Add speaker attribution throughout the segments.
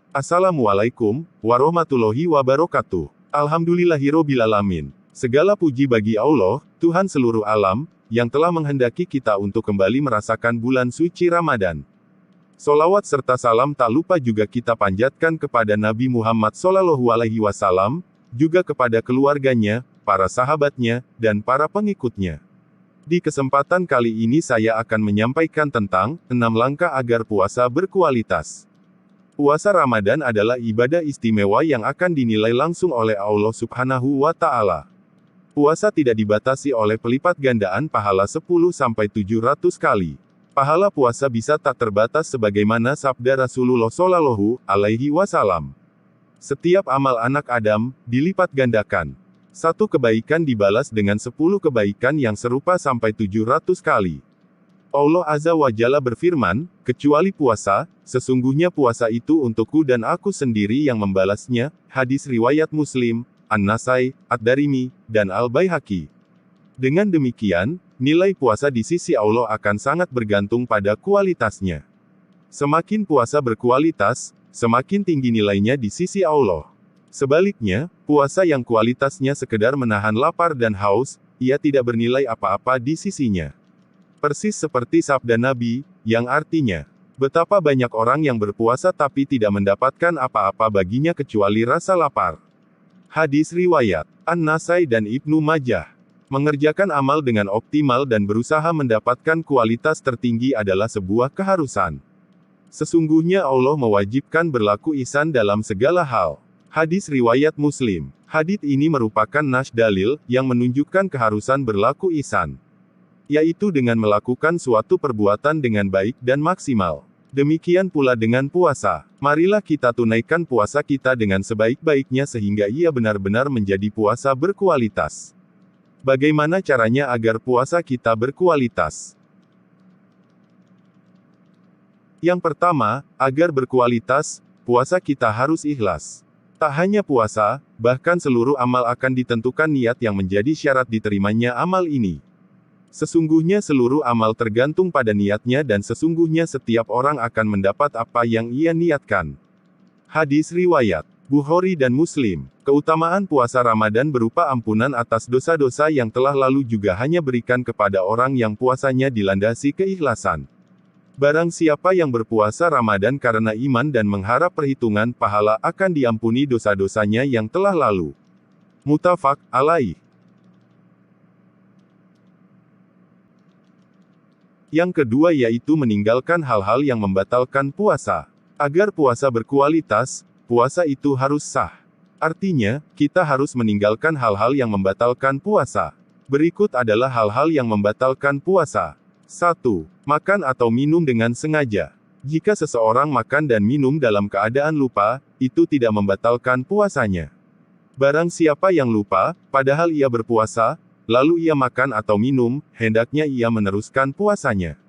Speaker 1: Assalamualaikum warahmatullahi wabarakatuh. Alhamdulillahirobbilalamin. Segala puji bagi Allah, Tuhan seluruh alam, yang telah menghendaki kita untuk kembali merasakan bulan suci Ramadan. Solawat serta salam tak lupa juga kita panjatkan kepada Nabi Muhammad SAW, juga kepada keluarganya, para sahabatnya, dan para pengikutnya. Di kesempatan kali ini saya akan menyampaikan tentang 6 langkah agar puasa berkualitas. Puasa Ramadan adalah ibadah istimewa yang akan dinilai langsung oleh Allah Subhanahu wa Ta'ala. Puasa tidak dibatasi oleh pelipat gandaan pahala 10-700 kali. Pahala puasa bisa tak terbatas sebagaimana sabda Rasulullah Shallallahu Alaihi Wasallam. Setiap amal anak Adam dilipat gandakan. Satu kebaikan dibalas dengan 10 kebaikan yang serupa sampai 700 kali. Allah Azza wa Jalla berfirman, kecuali puasa, sesungguhnya puasa itu untukku dan aku sendiri yang membalasnya. Hadis riwayat Muslim, An-Nasai, Ad-Darimi, dan Al-Baihaqi. Dengan demikian, nilai puasa di sisi Allah akan sangat bergantung pada kualitasnya. Semakin puasa berkualitas, semakin tinggi nilainya di sisi Allah. Sebaliknya, puasa yang kualitasnya sekedar menahan lapar dan haus, ia tidak bernilai apa-apa di sisinya. Persis seperti sabda Nabi, yang artinya, betapa banyak orang yang berpuasa tapi tidak mendapatkan apa-apa baginya kecuali rasa lapar. Hadis riwayat An-Nasai dan Ibnu Majah. Mengerjakan amal dengan optimal dan berusaha mendapatkan kualitas tertinggi adalah sebuah keharusan. Sesungguhnya Allah mewajibkan berlaku ihsan dalam segala hal. Hadis riwayat Muslim. Hadits ini merupakan nas dalil yang menunjukkan keharusan berlaku ihsan, yaitu dengan melakukan suatu perbuatan dengan baik dan maksimal. Demikian pula dengan puasa. Marilah kita tunaikan puasa kita dengan sebaik-baiknya sehingga ia benar-benar menjadi puasa berkualitas. Bagaimana caranya agar puasa kita berkualitas? Yang pertama, agar berkualitas, puasa kita harus ikhlas. Tak hanya puasa, bahkan seluruh amal akan ditentukan niat yang menjadi syarat diterimanya amal ini. Sesungguhnya seluruh amal tergantung pada niatnya dan sesungguhnya setiap orang akan mendapat apa yang ia niatkan. Hadis riwayat Bukhari dan Muslim. Keutamaan puasa Ramadan berupa ampunan atas dosa-dosa yang telah lalu juga hanya berikan kepada orang yang puasanya dilandasi keikhlasan. Barang siapa yang berpuasa Ramadan karena iman dan mengharap perhitungan pahala akan diampuni dosa-dosanya yang telah lalu. Muttafaq alaih. Yang kedua yaitu meninggalkan hal-hal yang membatalkan puasa. Agar puasa berkualitas, puasa itu harus sah. Artinya, kita harus meninggalkan hal-hal yang membatalkan puasa. Berikut adalah hal-hal yang membatalkan puasa. 1. Makan atau minum dengan sengaja. Jika seseorang makan dan minum dalam keadaan lupa, itu tidak membatalkan puasanya. Barang siapa yang lupa, padahal ia berpuasa, lalu ia makan atau minum, hendaknya ia meneruskan puasanya.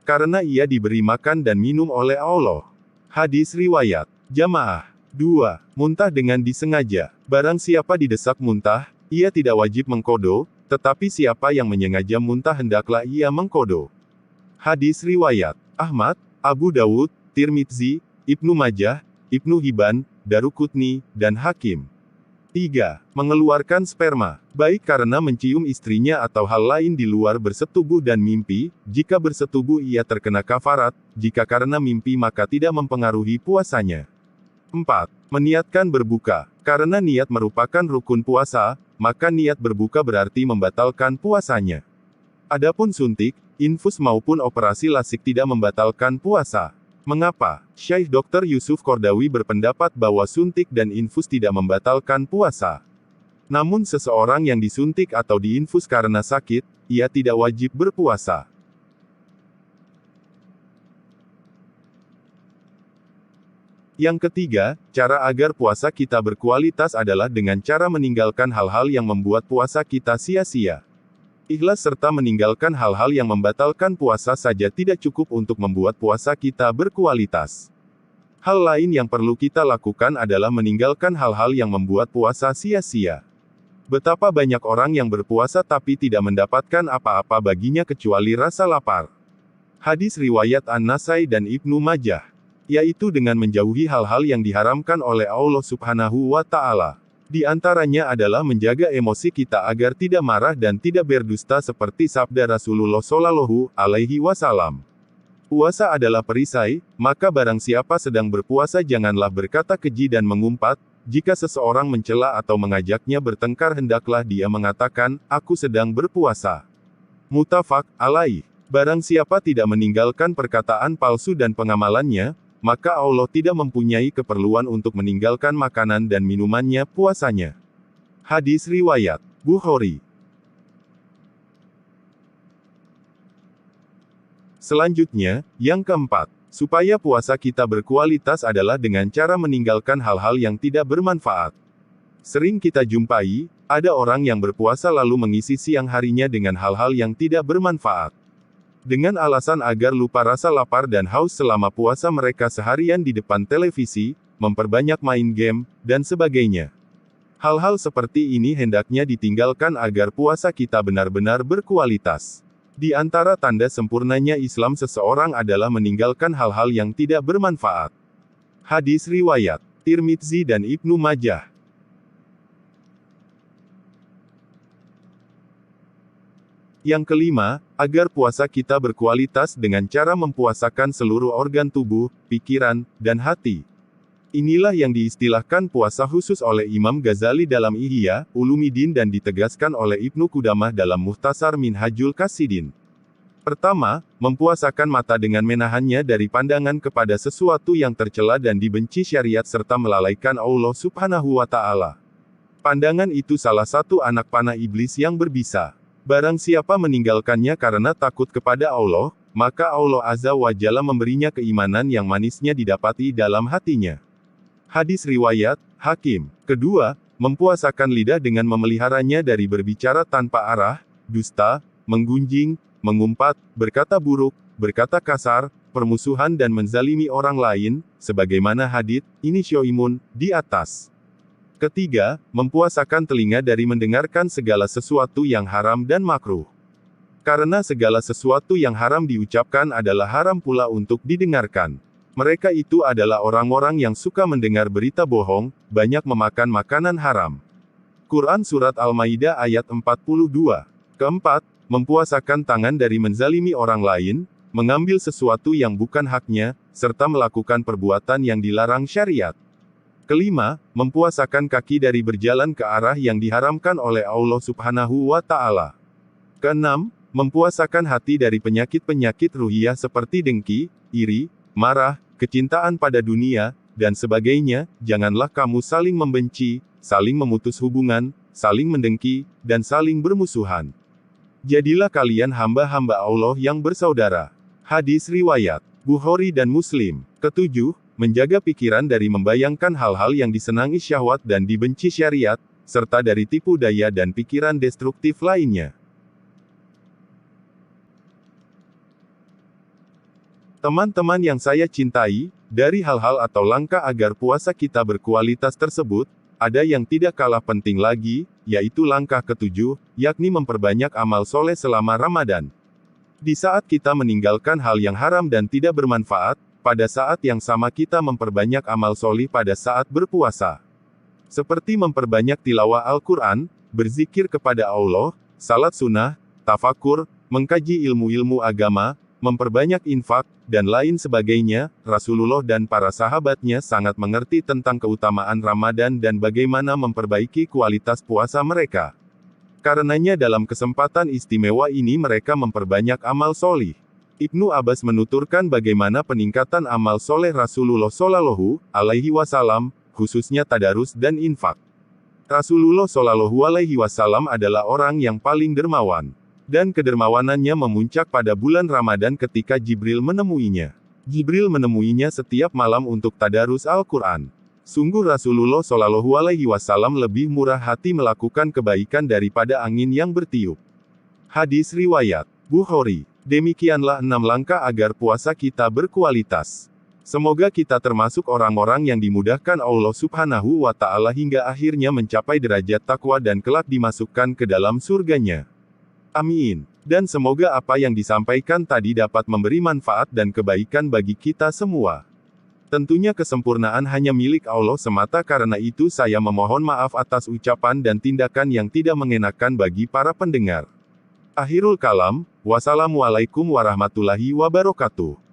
Speaker 1: Karena ia diberi makan dan minum oleh Allah. Hadis riwayat Jamaah. 2. Muntah dengan disengaja. Barang siapa didesak muntah, ia tidak wajib mengkodo, tetapi siapa yang menyengaja muntah hendaklah ia mengkodo. Hadis riwayat Ahmad, Abu Dawud, Tirmidzi, Ibnu Majah, Ibnu Hibban, Daruqutni, dan Hakim. 3. Mengeluarkan sperma, baik karena mencium istrinya atau hal lain di luar bersetubuh dan mimpi. Jika bersetubuh ia terkena kafarat, jika karena mimpi maka tidak mempengaruhi puasanya. 4. Meniatkan berbuka, karena niat merupakan rukun puasa, maka niat berbuka berarti membatalkan puasanya. Adapun suntik, infus maupun operasi lasik tidak membatalkan puasa. Mengapa? Syekh Dr. Yusuf Kordawi berpendapat bahwa suntik dan infus tidak membatalkan puasa. Namun seseorang yang disuntik atau diinfus karena sakit, ia tidak wajib berpuasa. Yang ketiga, cara agar puasa kita berkualitas adalah dengan cara meninggalkan hal-hal yang membuat puasa kita sia-sia. Ikhlas serta meninggalkan hal-hal yang membatalkan puasa saja tidak cukup untuk membuat puasa kita berkualitas. Hal lain yang perlu kita lakukan adalah meninggalkan hal-hal yang membuat puasa sia-sia. Betapa banyak orang yang berpuasa tapi tidak mendapatkan apa-apa baginya kecuali rasa lapar. Hadis riwayat An-Nasai dan Ibnu Majah. yaitu dengan menjauhi hal-hal yang diharamkan oleh Allah Subhanahu wa Ta'ala. Di antaranya adalah menjaga emosi kita agar tidak marah dan tidak berdusta seperti sabda Rasulullah Shallallahu Alaihi Wasallam. Puasa adalah perisai, maka barang siapa sedang berpuasa janganlah berkata keji dan mengumpat. Jika seseorang mencela atau mengajaknya bertengkar hendaklah dia mengatakan, aku sedang berpuasa. Muttafaq alaih. Barang siapa tidak meninggalkan perkataan palsu dan pengamalannya, maka Allah tidak mempunyai keperluan untuk meninggalkan makanan dan minumannya puasanya. Hadis riwayat Bukhari. Selanjutnya, yang keempat, supaya puasa kita berkualitas adalah dengan cara meninggalkan hal-hal yang tidak bermanfaat. Sering kita jumpai, ada orang yang berpuasa lalu mengisi siang harinya dengan hal-hal yang tidak bermanfaat. Dengan alasan agar lupa rasa lapar dan haus selama puasa mereka seharian di depan televisi, memperbanyak main game, dan sebagainya. Hal-hal seperti ini hendaknya ditinggalkan agar puasa kita benar-benar berkualitas. Di antara tanda sempurnanya Islam seseorang adalah meninggalkan hal-hal yang tidak bermanfaat. Hadis riwayat Tirmidzi dan Ibnu Majah. Yang kelima, agar puasa kita berkualitas dengan cara mempuasakan seluruh organ tubuh, pikiran, dan hati. Inilah yang diistilahkan puasa khusus oleh Imam Ghazali dalam Ihya Ulumuddin dan ditegaskan oleh Ibnu Qudamah dalam Mukhtasar Minhajul Qasidin. Pertama, mempuasakan mata dengan menahannya dari pandangan kepada sesuatu yang tercela dan dibenci syariat serta melalaikan Allah Subhanahu wa Ta'ala. Pandangan itu salah satu anak panah iblis yang berbisa. Barang siapa meninggalkannya karena takut kepada Allah, maka Allah Azza wa Jalla memberinya keimanan yang manisnya didapati dalam hatinya. Hadis riwayat Hakim. Kedua, mempuasakan lidah dengan memeliharanya dari berbicara tanpa arah, dusta, menggunjing, mengumpat, berkata buruk, berkata kasar, permusuhan dan menzalimi orang lain, sebagaimana hadits ini Syoimun di atas. Ketiga, mempuasakan telinga dari mendengarkan segala sesuatu yang haram dan makruh. Karena segala sesuatu yang haram diucapkan adalah haram pula untuk didengarkan. Mereka itu adalah orang-orang yang suka mendengar berita bohong, banyak memakan makanan haram. Quran Surat Al-Maidah ayat 42. Keempat, mempuasakan tangan dari menzalimi orang lain, mengambil sesuatu yang bukan haknya, serta melakukan perbuatan yang dilarang syariat. Kelima, mempuasakan kaki dari berjalan ke arah yang diharamkan oleh Allah Subhanahu wa Ta'ala. Keenam, mempuasakan hati dari penyakit-penyakit ruhiyah seperti dengki, iri, marah, kecintaan pada dunia, dan sebagainya. Janganlah kamu saling membenci, saling memutus hubungan, saling mendengki, dan saling bermusuhan. Jadilah kalian hamba-hamba Allah yang bersaudara. Hadis riwayat Bukhari dan Muslim. Ketujuh, menjaga pikiran dari membayangkan hal-hal yang disenangi syahwat dan dibenci syariat, serta dari tipu daya dan pikiran destruktif lainnya. Teman-teman yang saya cintai, dari hal-hal atau langkah agar puasa kita berkualitas tersebut, ada yang tidak kalah penting lagi, yaitu langkah ketujuh, yakni memperbanyak amal soleh selama Ramadan. Di saat kita meninggalkan hal yang haram dan tidak bermanfaat, pada saat yang sama kita memperbanyak amal solih pada saat berpuasa. Seperti memperbanyak tilawah Al-Quran, berzikir kepada Allah, salat sunnah, tafakur, mengkaji ilmu-ilmu agama, memperbanyak infak, dan lain sebagainya. Rasulullah dan para sahabatnya sangat mengerti tentang keutamaan Ramadan dan bagaimana memperbaiki kualitas puasa mereka. Karenanya dalam kesempatan istimewa ini mereka memperbanyak amal solih. Ibnu Abbas menuturkan bagaimana peningkatan amal soleh Rasulullah Shallallahu Alaihi Wasallam, khususnya tadarus dan infak. Rasulullah Shallallahu Alaihi Wasallam adalah orang yang paling dermawan, dan kedermawanannya memuncak pada bulan Ramadan ketika Jibril menemuinya. Jibril menemuinya setiap malam untuk tadarus Al-Quran. Sungguh Rasulullah Shallallahu Alaihi Wasallam lebih murah hati melakukan kebaikan daripada angin yang bertiup. Hadis riwayat Bukhari. Demikianlah 6 langkah agar puasa kita berkualitas. Semoga kita termasuk orang-orang yang dimudahkan Allah Subhanahu wa Ta'ala hingga akhirnya mencapai derajat takwa dan kelak dimasukkan ke dalam surganya. Amin. Dan semoga apa yang disampaikan tadi dapat memberi manfaat dan kebaikan bagi kita semua. Tentunya kesempurnaan hanya milik Allah semata, karena itu saya memohon maaf atas ucapan dan tindakan yang tidak mengenakan bagi para pendengar. Akhirul kalam, wassalamualaikum warahmatullahi wabarakatuh.